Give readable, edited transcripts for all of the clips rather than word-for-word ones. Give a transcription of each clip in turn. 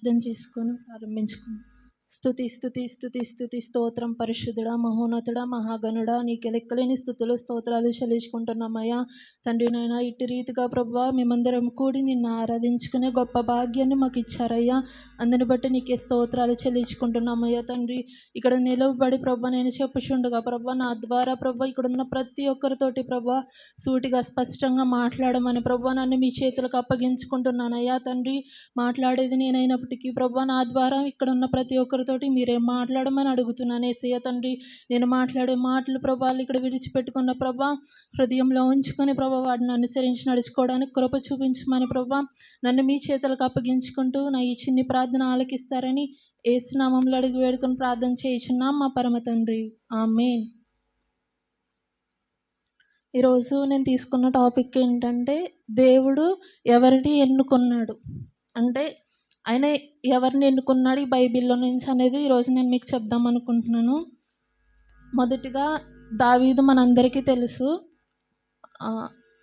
అర్థం చేసుకొని ప్రారంభించుకుందాం. స్తుతి స్తుతి స్తుతి స్తుతి స్తోత్రం పరిశుద్ధుడా మహోన్నతుడా మహాగణుడా నీకు లెక్కలేని స్థుతులు స్తోత్రాలు చెల్లించుకుంటున్నామయ్యా. తండ్రి నాయన ఇటు రీతిగా ప్రభువా మేమందరం కూడి నిన్ను ఆరాధించుకునే గొప్ప భాగ్యాన్ని మాకు ఇచ్చారయ్యా. అందుని బట్టి నీకే స్తోత్రాలు చెల్లించుకుంటున్నామయ్యా. తండ్రి ఇక్కడ నిలవబడి ప్రభా నేను చెప్పుచుండగా ప్రభా నా ద్వారా ప్రభా ఇక్కడ ఉన్న ప్రతి ఒక్కరితోటి ప్రభా సూటిగా స్పష్టంగా మాట్లాడమని ప్రభా నన్ను మీ చేతులకు అప్పగించుకుంటున్నానయ్యా. తండ్రి మాట్లాడేది నేనైనప్పటికీ ప్రభా నా ద్వారా ఇక్కడ ఉన్న ప్రతి ఒక్కరితోటి మీరేం మాట్లాడమని అడుగుతున్నాను యేసయ్య. తండ్రి నేను మాట్లాడే మాటలు ప్రభావాలు ఇక్కడ విడిచిపెట్టుకున్న ప్రభా హృదయంలో ఉంచుకొని ప్రభా వాటిని అనుసరించి నడుచుకోవడానికి కృప చూపించమని ప్రభా నన్ను మీ చేతులకు అప్పగించుకుంటూ నా ఈ చిన్ని ప్రార్థన ఆలకిస్తారని యేసు నామములో అడిగి వేడుకొని ప్రార్థన చేయుచున్నాం మా పరమ తండ్రి, ఆమేన్. ఈరోజు నేను తీసుకున్న టాపిక్ ఏంటంటే దేవుడు ఎవరిని ఎన్నుకున్నాడు అంటే ఆయన ఎవరిని ఎన్నుకున్నాడు ఈ బైబిల్లో నుంచి అనేది ఈరోజు నేను మీకు చెప్దాం అనుకుంటున్నాను. మొదటిగా దావీదు మనందరికీ తెలుసు.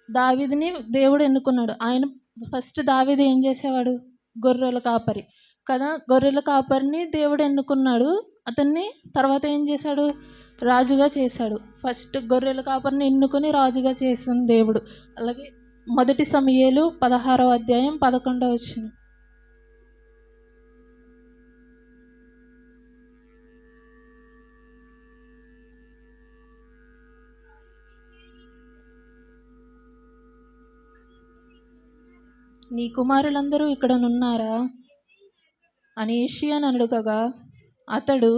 దావీదుని దేవుడు ఎన్నుకున్నాడు. ఆయన ఫస్ట్ దావీదు ఏం చేసేవాడు? గొర్రెల కాపరి కదా. గొర్రెల కాపరిని దేవుడు ఎన్నుకున్నాడు. అతన్ని తర్వాత ఏం చేశాడు? రాజుగా చేశాడు. ఫస్ట్ గొర్రెల కాపరిని ఎన్నుకొని రాజుగా చేసిన దేవుడు. అలాగే మొదటి సమూయేలు 16వ అధ్యాయం 11వ వచనం. నీ కుమారులందరూ ఇక్కడనున్నారా అని యెషయా అడుగగా అతడు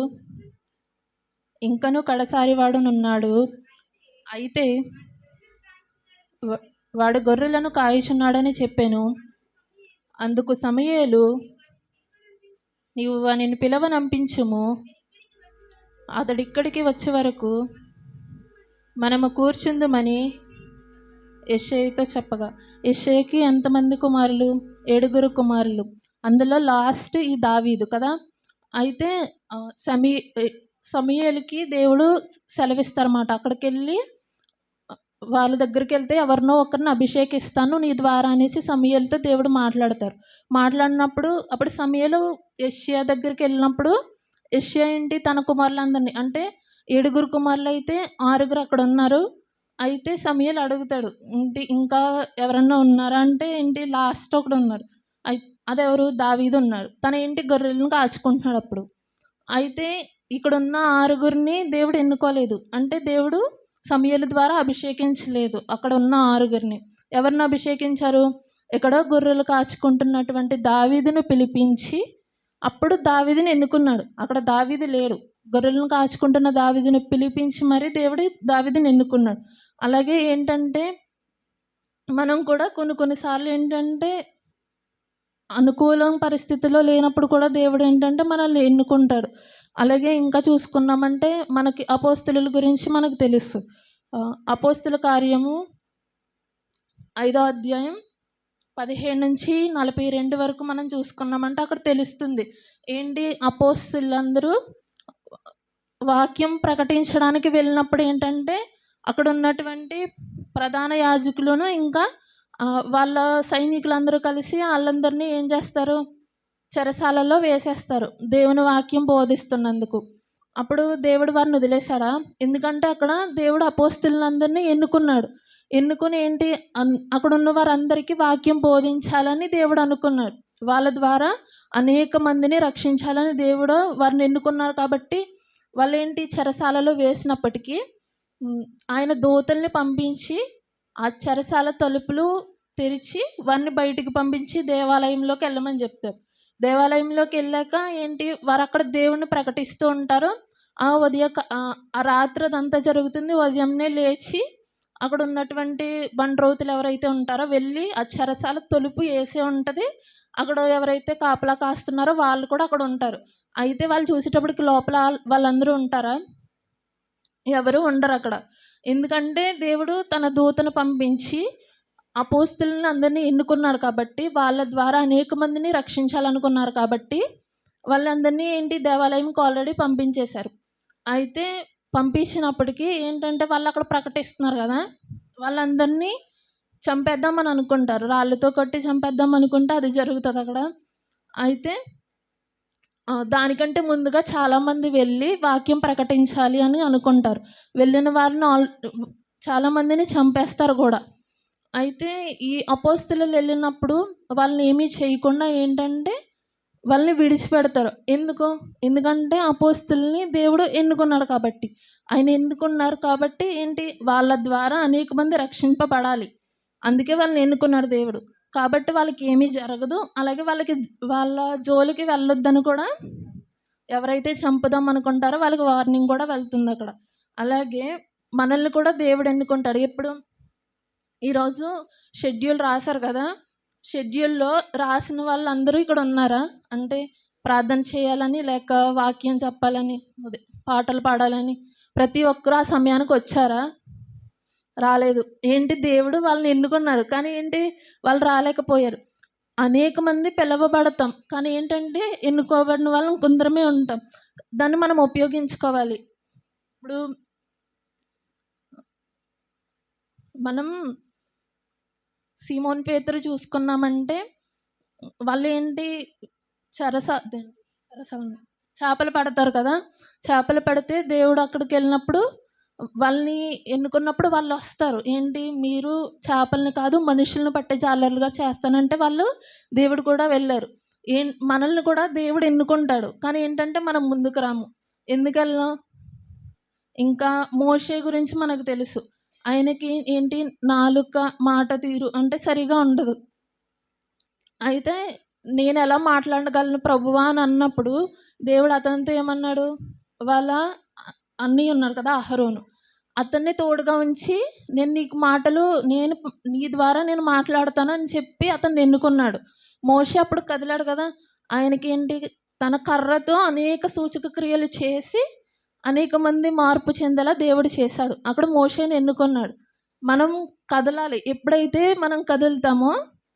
ఇంకను కడసారివాడునున్నాడు, అయితే వాడు గొర్రెలను కాయుచున్నాడని చెప్పాను. అందుకు సమూయేలు నీవు వానిని పిలవనంపించుము, అతడిక్కడికి వచ్చే వరకు మనము కూర్చుందుమని యెషయాతో చెప్పగా, యెషయాకి ఎంతమంది కుమారులు? 7 కుమారులు. అందులో లాస్ట్ ఈ దావీదు కదా. అయితే సమూయేలుకి దేవుడు సెలవిస్తారన్నమాట. అక్కడికి వెళ్ళి వాళ్ళ దగ్గరికి వెళ్తే ఎవరినో ఒకరిని అభిషేకిస్తాను నీ ద్వారా అనేసి సమూయేలుతో దేవుడు మాట్లాడతారు. మాట్లాడినప్పుడు అప్పుడు సమూయేలు యెషయా దగ్గరికి వెళ్ళినప్పుడు యెషయా ఏంటి తన కుమారులందరినీ అంటే 7 కుమారులు అయితే 6 అక్కడ ఉన్నారు. అయితే సమూయేలు అడుగుతాడు ఏంటి ఇంకా ఎవరన్నా ఉన్నారా అంటే ఏంటి లాస్ట్ ఒకడు ఉన్నారు. అదెవరు? దావీదు ఉన్నాడు. తను ఏంటి గొర్రెలను కాచుకుంటున్నాడు అప్పుడు. అయితే ఇక్కడున్న 6 దేవుడు ఎన్నుకోలేదు. అంటే దేవుడు సమూయేలు ద్వారా అభిషేకించలేదు. అక్కడ ఉన్న 6 ఎవరిని అభిషేకించారు? ఇక్కడ గొర్రెలు కాచుకుంటున్నటువంటి దావీదును పిలిపించి అప్పుడు దావీదుని ఎన్నుకున్నాడు. అక్కడ దావీదు లేడు. గొర్రెలను కాచుకుంటున్న దావీదుని పిలిపించి మరి దేవుడు దావీదుని ఎన్నుకున్నాడు. అలాగే ఏంటంటే మనం కూడా కొన్నిసార్లు ఏంటంటే అనుకూలం పరిస్థితిలో లేనప్పుడు కూడా దేవుడు ఏంటంటే మనల్ని ఎన్నుకుంటాడు. అలాగే ఇంకా చూసుకున్నామంటే మనకి అపోస్తలుల గురించి మనకు తెలుసు. అపోస్తల కార్యము 5వ అధ్యాయం 17 నుంచి 42 వరకు మనం చూసుకున్నామంటే అక్కడ తెలుస్తుంది ఏంటి అపోస్తలులందరూ వాక్యం ప్రకటించడానికి వెళ్ళినప్పుడు ఏంటంటే అక్కడ ఉన్నటువంటి ప్రధాన యాజకులను ఇంకా వాళ్ళ సైనికులందరూ కలిసి వాళ్ళందరినీ ఏం చేస్తారు? చెరసాలలో వేసేస్తారు దేవుని వాక్యం బోధిస్తున్నందుకు. అప్పుడు దేవుడు వారిని వదిలేశాడా? ఎందుకంటే అక్కడ దేవుడు అపోస్తలులందరినీ ఎన్నుకున్నాడు. ఎన్నుకొని ఏంటి అక్కడ ఉన్న వారందరికీ వాక్యం బోధించాలని దేవుడు అనుకున్నాడు. వాళ్ళ ద్వారా అనేక మందిని రక్షించాలని దేవుడు వారిని ఎన్నుకున్నారు. కాబట్టి వాళ్ళు ఏంటి చెరసాలలో వేసినప్పటికీ ఆయన దూతల్ని పంపించి ఆ చెరసాల తలుపులు తెరిచి వారిని బయటికి పంపించి దేవాలయంలోకి వెళ్ళమని చెప్తారు. దేవాలయంలోకి వెళ్ళాక ఏంటి వారు అక్కడ దేవుణ్ణి ప్రకటిస్తూ ఉంటారు. ఆ రాత్రి అదంతా జరుగుతుంది. ఉదయంనే లేచి అక్కడ ఉన్నటువంటి బండ్రోతులు ఎవరైతే ఉంటారో వెళ్ళి ఆ చెరసాల తలుపు వేసే ఉంటుంది. అక్కడ ఎవరైతే కాపలా కాస్తున్నారో వాళ్ళు కూడా అక్కడ ఉంటారు. అయితే వాళ్ళు చూసేటప్పటికి లోపల వాళ్ళందరూ ఉంటారా? ఎవరు ఉండరు అక్కడ. ఎందుకంటే దేవుడు తన దూతను పంపించి అపోస్తలులను అందరినీ ఎన్నుకున్నాడు కాబట్టి వాళ్ళ ద్వారా అనేక మందిని రక్షించాలనుకున్నారు కాబట్టి వాళ్ళందరినీ ఏంటి దేవాలయంకి ఆల్రెడీ పంపించేశారు. అయితే పంపించినప్పటికీ ఏంటంటే వాళ్ళు అక్కడ ప్రకటిస్తున్నారు కదా, వాళ్ళందరినీ చంపేద్దామని అనుకుంటారు. రాళ్ళతో కొట్టి చంపేద్దాం అనుకుంటే అది జరుగుతుంది అక్కడ. అయితే దానికంటే ముందుగా చాలామంది వెళ్ళి వాక్యం ప్రకటించాలి అని అనుకుంటారు. వెళ్ళిన వారిని చాలామందిని చంపేస్తారు కూడా. అయితే ఈ అపోస్తలులు వెళ్ళినప్పుడు వాళ్ళని ఏమీ చేయకుండా ఏంటంటే వాళ్ళని విడిచిపెడతారు. ఎందుకంటే అపోస్తలుల్ని దేవుడు ఎన్నుకున్నాడు కాబట్టి. ఆయన ఎన్నుకున్నారు కాబట్టి ఏంటి, వాళ్ళ ద్వారా అనేక మంది రక్షింపబడాలి. అందుకే వాళ్ళని ఎన్నుకున్నాడు దేవుడు. కాబట్టి వాళ్ళకి ఏమీ జరగదు. అలాగే వాళ్ళ జోలికి వెళ్ళొద్దని కూడా ఎవరైతే చంపుదాం అనుకుంటారో వాళ్ళకి వార్నింగ్ కూడా వెళ్తుంది అక్కడ. అలాగే మనల్ని కూడా దేవుడు ఎన్నుకుంటాడు. ఎప్పుడు ఈరోజు షెడ్యూల్ రాశారు కదా, షెడ్యూల్లో రాసిన వాళ్ళందరూ ఇక్కడ ఉన్నారా? అంటే ప్రార్థన చేయాలని, లేక వాక్యం చెప్పాలని, అదే పాటలు పాడాలని ప్రతి ఒక్కరు ఆ సమయానికి వచ్చారా? రాలేదు. ఏంటి, దేవుడు వాళ్ళని ఎన్నుకున్నాడు. కానీ ఏంటి, వాళ్ళు రాలేకపోయారు. అనేక మంది పిలవబడతాం. కానీ ఏంటంటే ఎన్నుకోబడిన వాళ్ళం కొందరమే ఉంటాం. దాన్ని మనం ఉపయోగించుకోవాలి. ఇప్పుడు మనం సీమోన్ పేతురు చూసుకున్నామంటే వాళ్ళు ఏంటి, చేపలు పడతారు కదా. చేపలు పడితే దేవుడు అక్కడికి వెళ్ళినప్పుడు వాళ్ళని ఎన్నుకున్నప్పుడు వాళ్ళు వస్తారు. ఏంటి, మీరు చేపల్ని కాదు మనుషులను పట్టే జాలరులుగా చేస్తానంటే వాళ్ళు దేవుడు కూడా వెళ్ళారు. మనల్ని కూడా దేవుడు ఎన్నుకుంటాడు. కానీ ఏంటంటే మనం ముందుకు రాము. ఎందుకు వెళ్ళాం? ఇంకా మోషే గురించి మనకు తెలుసు. ఆయనకి ఏంటి, నాలుక మాట తీరు అంటే సరిగా ఉండదు. అయితే నేను ఎలా మాట్లాడగలను ప్రభువా అని అన్నప్పుడు దేవుడు అతనితో ఏమన్నాడు, వాళ్ళ అన్నయ్య ఉన్నాడు కదా అహరోను, అతన్ని తోడుగా ఉంచి నేను నీ ద్వారా నేను మాట్లాడతాను అని చెప్పి అతన్ని ఎన్నుకున్నాడు. మోషే అప్పుడు కదిలాడు కదా, ఆయనకి ఏంటి, తన కర్రతో అనేక సూచక క్రియలు చేసి అనేక మంది మార్పు చెందేలా దేవుడు చేశాడు. అక్కడ మోషేని ఎన్నుకున్నాడు. మనం కదలాలి. ఎప్పుడైతే మనం కదులుతామో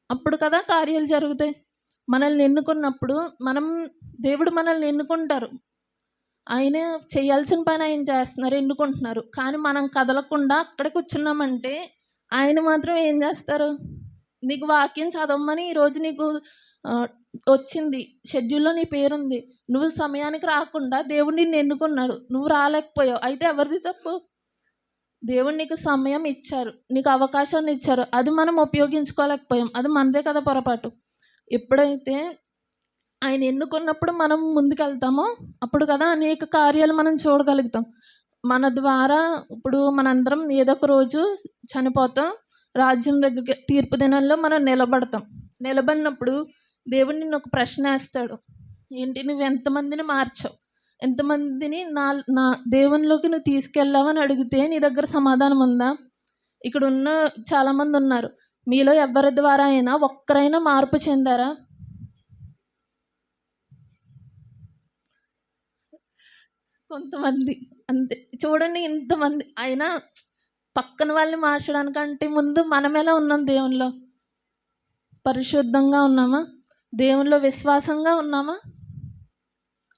అప్పుడు కదా కార్యాలు జరుగుతాయి. మనల్ని ఎన్నుకున్నప్పుడు దేవుడు మనల్ని ఎన్నుకుంటారు. ఆయన చేయాల్సిన పని ఆయన చేస్తున్నారు, ఎన్నుకుంటున్నారు. కానీ మనం కదలకుండా అక్కడే కూర్చున్నామంటే ఆయన మాత్రం ఏం చేస్తారు, నీకు వాక్యం చదవమని ఈరోజు నీకు వచ్చింది, షెడ్యూల్లో నీ పేరుంది, నువ్వు సమయానికి రాకుండా దేవుడు నిన్ను ఎన్నుకున్నాడు, నువ్వు రాలేకపోయావు. అయితే ఎవరిది తప్పు? దేవుడు నీకు సమయం ఇచ్చారు, నీకు అవకాశాన్ని ఇచ్చారు, అది మనం ఉపయోగించుకోలేకపోయాం. అది మనదే కదా పొరపాటు. ఎప్పుడైతే ఆయన ఎన్నుకున్నప్పుడు మనం ముందుకెళ్తామో అప్పుడు కదా అనేక కార్యాలు మనం చూడగలుగుతాం. మన ద్వారా ఇప్పుడు మనందరం ఏదో ఒక రోజు చనిపోతాం. రాజ్యం దగ్గర తీర్పు దినాల్లో మనం నిలబడతాం. నిలబడినప్పుడు దేవుడు నిన్ను ఒక ప్రశ్న వేస్తాడు. ఏంటి, నువ్వు ఎంతమందిని మార్చావు, ఎంతమందిని నా దేవునిలోకి నువ్వు తీసుకెళ్ళావని అడిగితే నీ దగ్గర సమాధానం ఉందా? ఇక్కడ ఉన్న చాలామంది ఉన్నారు. మీలో ఎవరి ద్వారా అయినా ఒక్కరైనా మార్పు చెందారా? కొంతమంది అంతే. చూడండి, ఇంతమంది అయినా పక్కన వాళ్ళని మార్చడానికంటే ముందు మనం ఎలా ఉన్నాం? దేవునిలో పరిశుద్ధంగా ఉన్నామా? దేవునిలో విశ్వాసంగా ఉన్నామా?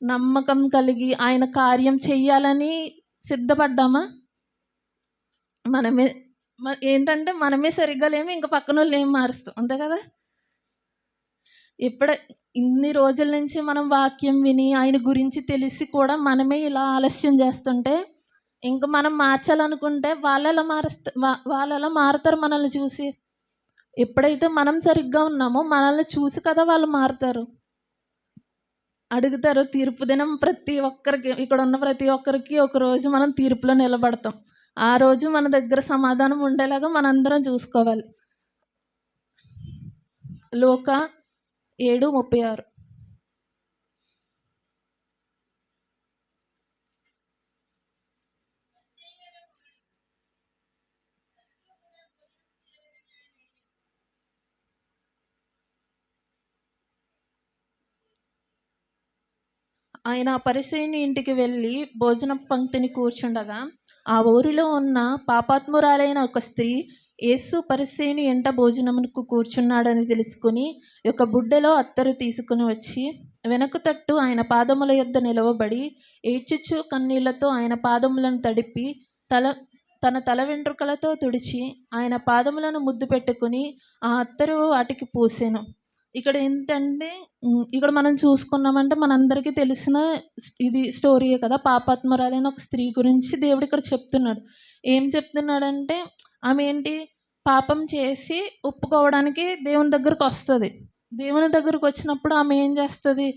నమ్మకం కలిగి ఆయన కార్యం చెయ్యాలని సిద్ధపడ్డామా? ఏంటంటే మనమే సరిగ్గా లేము, ఇంకా పక్కన వాళ్ళు ఏం మారుస్తాం, అంతే కదా. ఇన్ని రోజుల నుంచి మనం వాక్యం విని ఆయన గురించి తెలిసి కూడా మనమే ఇలా ఆలస్యం చేస్తుంటే ఇంకా మనం మార్చాలనుకుంటే వాళ్ళు ఎలా మారుతారు మనల్ని చూసి? ఎప్పుడైతే మనం సరిగ్గా ఉన్నామో మనల్ని చూసి కదా వాళ్ళు మారుతారు. అడుగుతారు తీర్పు దినం ప్రతి ఒక్కరికి, ఇక్కడ ఉన్న ప్రతి ఒక్కరికి ఒక రోజు మనం తీర్పులో నిలబడతాం. ఆ రోజు మన దగ్గర సమాధానం ఉండేలాగా మనందరం చూసుకోవాలి. లూకా 7:36. ఆయన పరిసయ్యుని ఇంటికి వెళ్ళి భోజన పంక్తిని కూర్చుండగా ఆ ఊరిలో ఉన్న పాపాత్మురాలైన ఒక స్త్రీ యేసు పరిసయ్యుని ఎంట భోజనమునకు కూర్చున్నాడని తెలుసుకుని ఒక బుడ్డెలో అత్తరు తీసుకుని వచ్చి వెనక తట్టు ఆయన పాదముల యొద్ద నిలవబడి ఏడ్చుచు కన్నీళ్లతో ఆయన పాదములను తడిపి తన తల వెంట్రుకలతో తుడిచి ఆయన పాదములను ముద్దు పెట్టుకుని ఆ అత్తరు వాటికి పూసెను. ఇక్కడ ఏంటంటే ఇక్కడ మనం చూసుకున్నామంటే మనందరికీ తెలిసిన ఇది స్టోరీయే కదా! పాపాత్మురాలైన ఒక స్త్రీ గురించి దేవుడు ఇక్కడ చెప్తున్నాడు. ఏం చెప్తున్నాడంటే ఆమె ఏంటి పాపం చేసి ఒప్పుకోవడానికి దేవుని దగ్గరకొస్తది. దేవుని దగ్గరకొచ్చినప్పుడు ఆమె ఏం చేస్తది?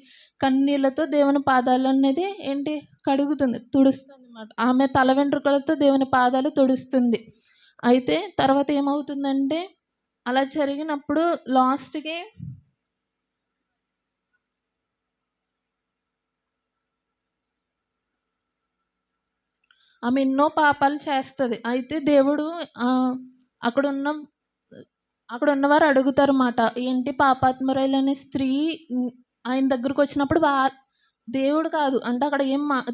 కన్నీళ్లతో దేవుని పాదాలనేది ఏంటి కడుగుతుంది. తుడుస్తుందన్నమాట. ఆమె తల వెంట్రుకలతో దేవుని పాదాలు తుడుస్తుంది. అయితే తర్వాత ఏమవుతుందంటే అలా జరిగినప్పుడు లాస్ట్‌కి ఆమె ఎన్నో పాపాలు చేస్తది. అయితే దేవుడు అక్కడున్న అక్కడున్నవారు అడుగుతారన్నమాట. ఏంటి పాపాత్మురాలనే స్త్రీ ఆయన దగ్గరకొచ్చినప్పుడు దేవుడు కాదు. అంటే అక్కడ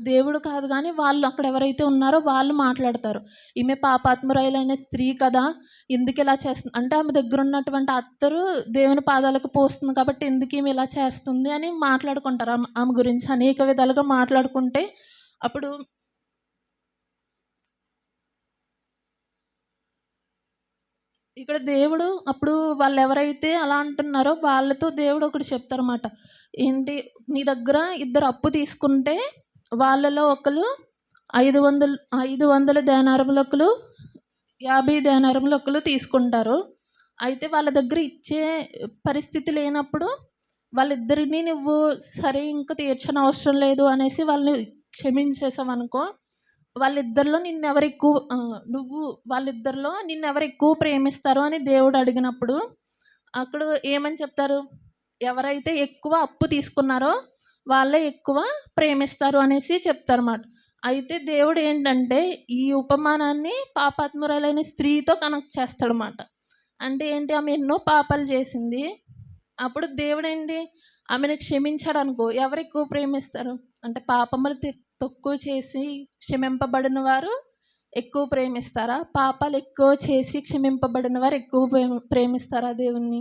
దేవుడు కాదు గానీ వాళ్ళు అక్కడ ఎవరైతే ఉన్నారో వాళ్ళు మాట్లాడతారు. ఈమె పాపాత్మురాలైన స్త్రీ కదా! ఎందుకిలా చేస్తుంది అంటే ఆమె దగ్గరున్నటువంటి అత్తరు దేవుని పాదాలకు పోస్తుంది కాబట్టి ఎందుకీమె ఇలా చేస్తుంది అని మాట్లాడుకుంటారు. ఆమె గురించి అనేక విధాలుగా మాట్లాడుకుంటే అప్పుడు ఇక్కడ దేవుడు అప్పుడు వాళ్ళెవరైతే అలా అంటున్నారో వాళ్ళతో దేవుడు ఒకటి చెప్తారన్నమాట. ఏంటి నీ దగ్గర ఇద్దరు అప్పు తీసుకుంటే వాళ్ళలో ఒకళ్ళు 500 దేనారములు, ఒకళ్ళు 50 దేనారములు ఒకళ్ళు తీసుకుంటారు. అయితే వాళ్ళ దగ్గర ఇచ్చే పరిస్థితి లేనప్పుడు వాళ్ళిద్దరిని నువ్వు సరే ఇంక తీర్చనవసరం లేదు అనేసి వాళ్ళని క్షమించేసావనుకో వాళ్ళిద్దరిలో నిన్నెవరు ఎక్కువ ప్రేమిస్తారు అని దేవుడు అడిగినప్పుడు అక్కడ ఏమని చెప్తారు? ఎవరైతే ఎక్కువ అప్పు తీసుకున్నారో వాళ్ళే ఎక్కువ ప్రేమిస్తారు అనేసి చెప్తారన్నమాట. అయితే దేవుడు ఏంటంటే ఈ ఉపమానాన్ని పాపాత్మురాలైన స్త్రీతో కనెక్ట్ చేస్తాడన్నమాట. అంటే ఏంటి ఆమె ఎన్నో పాపాలు చేసింది. అప్పుడు దేవుడేంటి ఆమెను క్షమించాడనుకో ఎవరు ఎక్కువ ప్రేమిస్తారు? అంటే పాపములు తక్కువ చేసి క్షమింపబడిన వారు ఎక్కువ ప్రేమిస్తారా? పాపాలు ఎక్కువ చేసి క్షమింపబడిన వారు ఎక్కువ ప్రేమిస్తారా దేవుణ్ణి?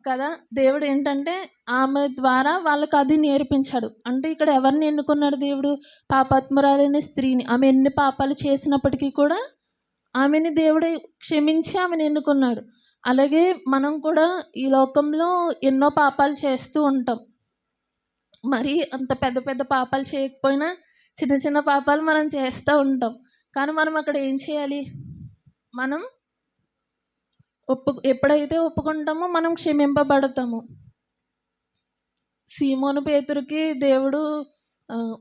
కదా! దేవుడు ఏంటంటే ఆమె ద్వారా వాళ్ళకి అది నేర్పించాడు. అంటే ఇక్కడ ఎవరిని ఎన్నుకున్నాడు దేవుడు? పాపాత్మురాలైన స్త్రీని. ఆమె ఎన్ని పాపాలు చేసినప్పటికీ కూడా ఆమెని దేవుడు క్షమించి ఆమెను ఎన్నుకున్నాడు. అలాగే మనం కూడా ఈ లోకంలో ఎన్నో పాపాలు చేస్తూ ఉంటాం. మరి అంత పెద్ద పెద్ద పాపాలు చేయకపోయినా చిన్న చిన్న పాపాలు మనం చేస్తూ ఉంటాం. కానీ మనం అక్కడ ఏం చేయాలి? మనం ఎప్పుడైతే ఒప్పుకుంటామో మనం క్షమింపబడతాము. సీమోను పేతురుకి దేవుడు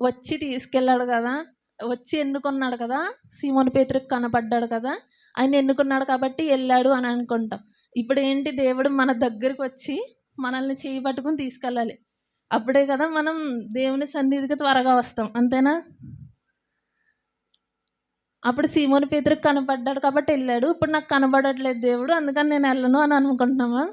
వచ్చి తీసుకెళ్ళాడు కదా! వచ్చి ఎన్నుకున్నాడు కదా! సీమోను పేతురుకి కనపడ్డాడు కదా! ఆయన ఎన్నుకున్నాడు కాబట్టి వెళ్ళాడు అని అనుకుంటాం. ఇప్పుడేంటి దేవుడు మన దగ్గరికి వచ్చి మనల్ని చేయి పట్టుకుని తీసుకెళ్ళాలి. అప్పుడే కదా మనం దేవుని సన్నిధికి త్వరగా వస్తాం. అంతేనా? అప్పుడు సీమోను పేతురుకి కనపడ్డాడు కాబట్టి వెళ్ళాడు. ఇప్పుడు నాకు కనబడట్లేదు దేవుడు అందుకని నేను వెళ్ళను అని అనుకుంటున్నామా?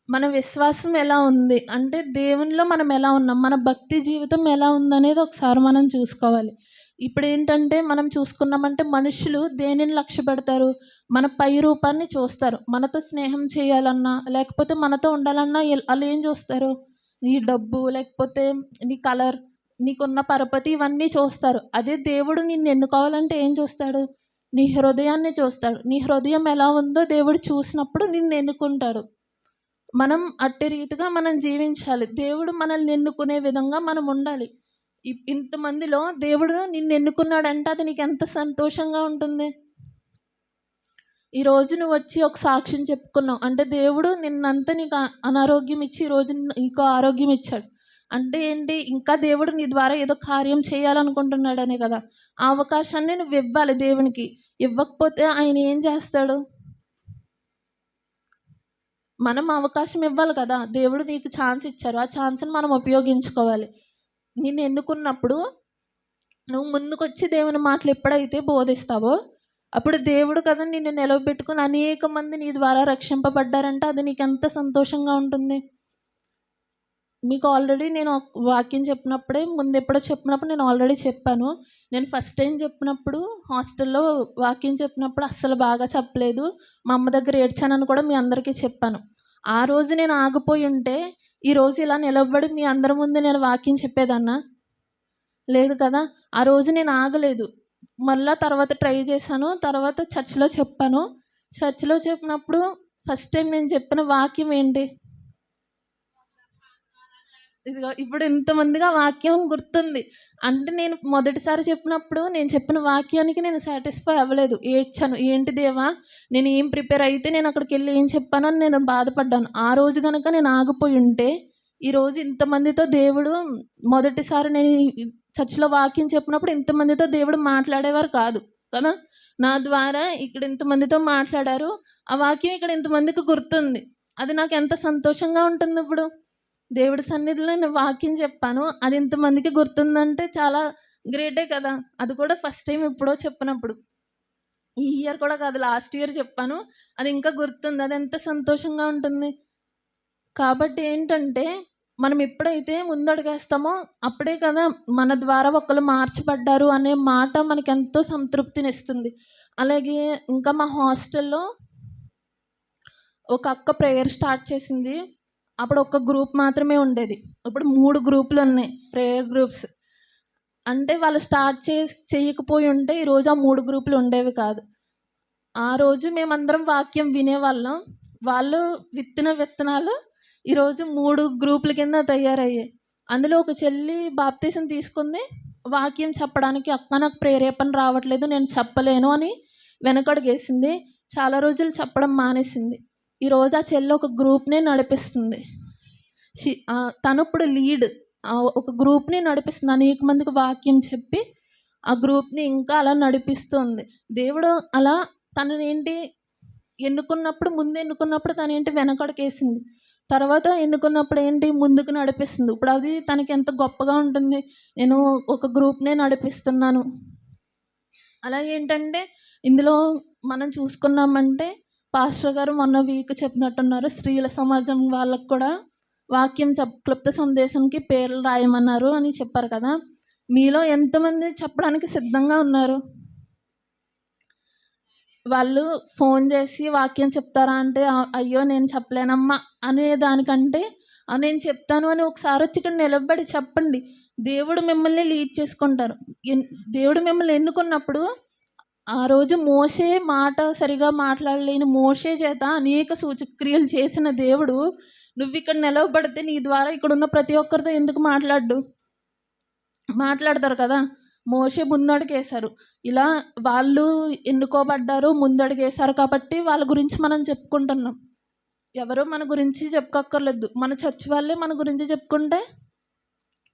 మన విశ్వాసం ఎలా ఉంది? అంటే దేవునిలో మనం ఎలా ఉన్నాం? మన భక్తి జీవితం ఎలా ఉందనేది ఒకసారి మనం చూసుకోవాలి. ఇప్పుడేంటంటే మనం చూసుకున్నామంటే మనుషులు దేనిని లక్ష్యపెడతారు? మన పై రూపాన్ని చూస్తారు. మనతో స్నేహం చేయాలన్నా, లేకపోతే మనతో ఉండాలన్నా ఆళ్ళు ఏం చూస్తారు? నీ డబ్బు, లేకపోతే నీ కలర్, నీకున్న పరపతి ఇవన్నీ చూస్తారు. అదే దేవుడు నిన్ను ఎన్నుకోవాలంటే ఏం చూస్తాడు? నీ హృదయాన్ని చూస్తాడు. నీ హృదయం ఎలా ఉందో దేవుడు చూసినప్పుడు నిన్ను ఎన్నుకుంటాడు. మనం అట్టి రీతిగా మనం జీవించాలి. దేవుడు మనల్ని ఎన్నుకునే విధంగా మనం ఉండాలి. ఇంతమందిలో దేవుడు నిన్ను ఎన్నుకున్నాడంటే అది నీకు ఎంత సంతోషంగా ఉంటుంది. ఈరోజు నువ్వు వచ్చి ఒక సాక్ష్యం చెప్పుకున్నావు అంటే దేవుడు నిన్నంతా నీకు అనారోగ్యం ఇచ్చి ఈరోజు నీకు ఆరోగ్యం ఇచ్చాడు. అంటే ఏంటి? ఇంకా దేవుడు నీ ద్వారా ఏదో కార్యం చేయాలనుకుంటున్నాడనే కదా! ఆ అవకాశాన్ని నువ్వు ఇవ్వాలి దేవునికి. ఇవ్వకపోతే ఆయన ఏం చేస్తాడు? మనం అవకాశం ఇవ్వాలి కదా! దేవుడు నీకు ఛాన్స్ ఇచ్చారు. ఆ ఛాన్స్‌ని మనం ఉపయోగించుకోవాలి. నిన్ను ఎన్నుకున్నప్పుడు నువ్వు ముందుకొచ్చి దేవుని మాటలు ఎప్పుడైతే బోధిస్తావో అప్పుడు దేవుడు కదా నిన్ను నిలవబెట్టుకుని అనేక మంది నీ ద్వారా రక్షింపబడ్డారంటే అది నీకు ఎంత సంతోషంగా ఉంటుంది. మీకు ఆల్రెడీ నేను వాక్యం చెప్పినప్పుడే ముందెప్పుడో చెప్పినప్పుడు నేను ఆల్రెడీ చెప్పాను. నేను ఫస్ట్ టైం చెప్పినప్పుడు హాస్టల్‌లో వాక్యం చెప్పినప్పుడు అస్సలు బాగా చెప్పలేదు. మా అమ్మ దగ్గర ఏడ్చానని కూడా మీ అందరికీ చెప్పాను. ఆ రోజు నేను ఆగిపోయి ఉంటే ఈరోజు ఇలా నిలబడి మీ అందరి ముందు నేను వాక్యం చెప్పేదాన్నా? లేదు కదా! ఆ రోజు నేను ఆగలేదు. మళ్ళా తర్వాత ట్రై చేశాను. తర్వాత చర్చ్‌లో చెప్పాను. చర్చ్‌లో చెప్పినప్పుడు ఫస్ట్ టైం నేను చెప్పిన వాక్యం ఏంటి? ఇదిగో ఇప్పుడు ఇంతమందిగా వాక్యం గుర్తుంది. అంటే నేను మొదటిసారి చెప్పినప్పుడు నేను చెప్పిన వాక్యానికి నేను సాటిస్ఫై అవ్వలేదు. ఏడ్చాను. ఏంటి దేవా! నేను ఏం ప్రిపేర్ అయితే నేను అక్కడికెళ్ళి ఏం చెప్పానని నేను బాధపడ్డాను. ఆ రోజు గనక నేను ఆగిపోయుంటే, ఈరోజు ఇంతమందితో దేవుడు మొదటిసారి నేను ఈ చర్చ్‌లో వాక్యం చెప్పినప్పుడు ఇంతమందితో దేవుడు మాట్లాడేవారు కాదు. కదా! నా ద్వారా ఇక్కడ ఇంతమందితో మాట్లాడారు. ఆ వాక్యం ఇక్కడ ఇంతమందికి గుర్తుంది. అది నాకెంత సంతోషంగా ఉంటుందిప్పుడు. దేవుడి సన్నిధిలో నేను వాక్యం చెప్పాను. అది ఇంతమందికి గుర్తుందంటే చాలా గ్రేటే కదా! అది కూడా ఫస్ట్ టైమ్ ఎప్పుడో చెప్పినప్పుడు. ఈ ఇయర్ కూడా కాదు, లాస్ట్ ఇయర్ చెప్పాను. అది ఇంకా గుర్తుంది. అదెంత సంతోషంగా ఉంటుంది. కాబట్టి ఏంటంటే, మనం ఎప్పుడైతే ముందడుగేస్తామో అప్పుడే కదా మన ద్వారా ఒకళ్ళు మార్చబడ్డారు అనే మాట మనకెంతో సంతృప్తినిస్తుంది. అలాగే ఇంకా మా హాస్టల్‌లో ఒక అక్క ప్రేయర్ స్టార్ట్ చేసింది. అప్పుడు ఒక గ్రూప్ మాత్రమే ఉండేది. ఇప్పుడు 3 గ్రూపులున్నాయి, ప్రేయర్ గ్రూప్స్. అంటే వాళ్ళు స్టార్ట్ చెయ్యకపోయి ఉంటే ఈరోజు ఆ 3 గ్రూపులు ఉండేవి కాదు. ఆ రోజు మేమందరం వాక్యం వినేవాళ్ళం. వాళ్ళు విత్తిన విత్తనాలు ఈరోజు 3 గ్రూపుల కింద తయారయ్యాయి. అందులో ఒక చెల్లి బాప్తీసం తీసుకుంది. వాక్యం చెప్పడానికి, "అక్క నాకు ప్రేరేపణ రావట్లేదు, నేను చెప్పలేను" అని వెనకడుగేసింది. చాలా రోజులు చెప్పడం మానేసింది. ఈరోజు ఆ చెల్లి ఒక గ్రూప్‌ని నడిపిస్తుంది. తనిప్పుడు లీడ్. ఒక గ్రూప్‌ని నడిపిస్తుంది. అనేక మందికి వాక్యం చెప్పి ఆ గ్రూప్‌ని ఇంకా అలా నడిపిస్తుంది. దేవుడు అలా తననేంటి ముందు ఎన్నుకున్నప్పుడు తనేంటి వెనకడుగేసింది. తర్వాత ఎన్నుకున్నప్పుడు ఏంటి ముందుకు నడిపిస్తుంది. ఇప్పుడు అది తనకెంత గొప్పగా ఉంటుంది. నేను ఒక గ్రూప్‌నే నడిపిస్తున్నాను. అలాగే ఏంటంటే ఇందులో మనం చూసుకున్నామంటే పాస్టర్ గారు మొన్న వీక్ చెప్పినట్టున్నారు. స్త్రీల సమాజం వాళ్ళకి కూడా వాక్యం క్లుప్త సందేశంకి పేర్లు రాయమన్నారు అని చెప్పారు కదా! మీలో ఎంతమంది చెప్పడానికి సిద్ధంగా ఉన్నారు? వాళ్ళు ఫోన్ చేసి వాక్యం చెప్తారా అంటే, అయ్యో! నేను చెప్పలేనమ్మా అనే దానికంటే, నేను చెప్తాను అని ఒకసారొచ్చి ఇక్కడ నిలబడి చెప్పండి. దేవుడు మిమ్మల్ని లీడ్ చేసుకుంటారు. దేవుడు మిమ్మల్ని ఎన్నుకున్నప్పుడు, ఆ రోజు మోషే మాట సరిగా మాట్లాడలేని మోషే చేత అనేక సూచక్రియలు చేసిన దేవుడు, నువ్విక్కడ నిలవబడితే నీ ద్వారా ఇక్కడున్న ప్రతి ఒక్కరితో ఎందుకు మాట్లాడడు? మాట్లాడతారు కదా! మోషే ముందడుగేశారు. ఇలా వాళ్ళు ఎన్నుకోబడ్డారు, ముందడుగేశారు కాబట్టి వాళ్ళ గురించి మనం చెప్పుకుంటున్నాం. ఎవరో మన గురించి చెప్పుకోక్కర్లేదు. మన చర్చ్ వాళ్ళే మన గురించి చెప్పుకుంటే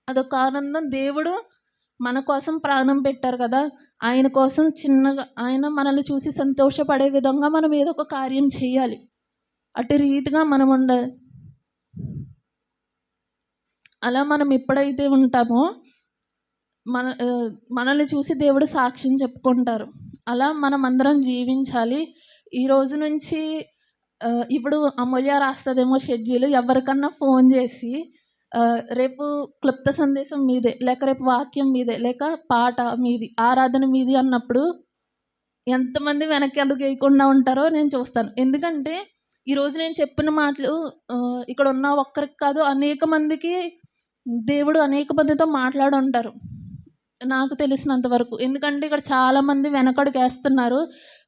అదొక ఆనందం. దేవుడు మన కోసం ప్రాణం పెట్టారు కదా! ఆయన కోసం చిన్నగా ఆయన మనల్ని చూసి సంతోషపడే విధంగా మనం ఏదో ఒక కార్యం చేయాలి. అటు రీతిగా మనం ఉండాలి. అలా మనం ఎప్పుడైతే ఉంటామో మనల్ని చూసి దేవుడు సాక్ష్యం చెప్పుకుంటారు. అలా మనమందరం జీవించాలి. ఈ రోజు నుంచి ఇప్పుడు అమూల్య రాస్తదేమో షెడ్యూల్. ఎవరికన్నా ఫోన్ చేసి రేపు క్లుప్త సందేశం మీదే, లేక రేపు వాక్యం మీదే, లేక పాట మీది, ఆరాధన మీది అన్నప్పుడు ఎంతమంది వెనక్కి అడుగేయకుండా ఉంటారో నేను చూస్తాను. ఎందుకంటే ఈరోజు నేను చెప్పిన మాటలు ఇక్కడ ఉన్న ఒక్కరికి కాదు, అనేక మందికి దేవుడు అనేక మందితో మాట్లాడుంటారు నాకు తెలిసినంత వరకు. ఎందుకంటే ఇక్కడ చాలామంది వెనకడుగేస్తున్నారు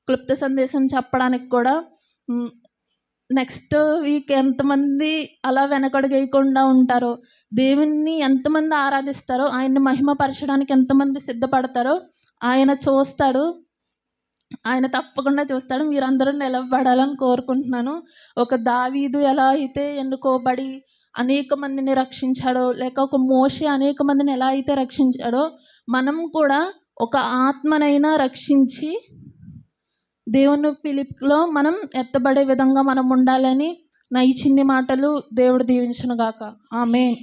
క్లుప్త సందేశం చెప్పడానికి కూడా. నెక్స్ట్ వీక్ ఎంతమంది అలా వెనకడుగేయకుండా ఉంటారో, దేవుణ్ణి ఎంతమంది ఆరాధిస్తారో, ఆయన్ని మహిమపరచడానికి ఎంతమంది సిద్ధపడతారో ఆయన చూస్తాడు. ఆయన తప్పకుండా చూస్తాడు. మీరందరూ నిలబడాలని కోరుకుంటున్నాను. ఒక దావీదు ఎలా అయితే ఎన్నుకోబడి అనేక మందిని రక్షించాడో, లేక ఒక మోషే అనేక మందిని ఎలా అయితే రక్షించాడో, మనం కూడా ఒక ఆత్మనైనా రక్షించి దేవుని పిలుపులో మనం ఎత్తబడే విధంగా మనం ఉండాలని నా ఈ చిన్ని మాటలు దేవుడు దీవించునుగాక. ఆమేన్.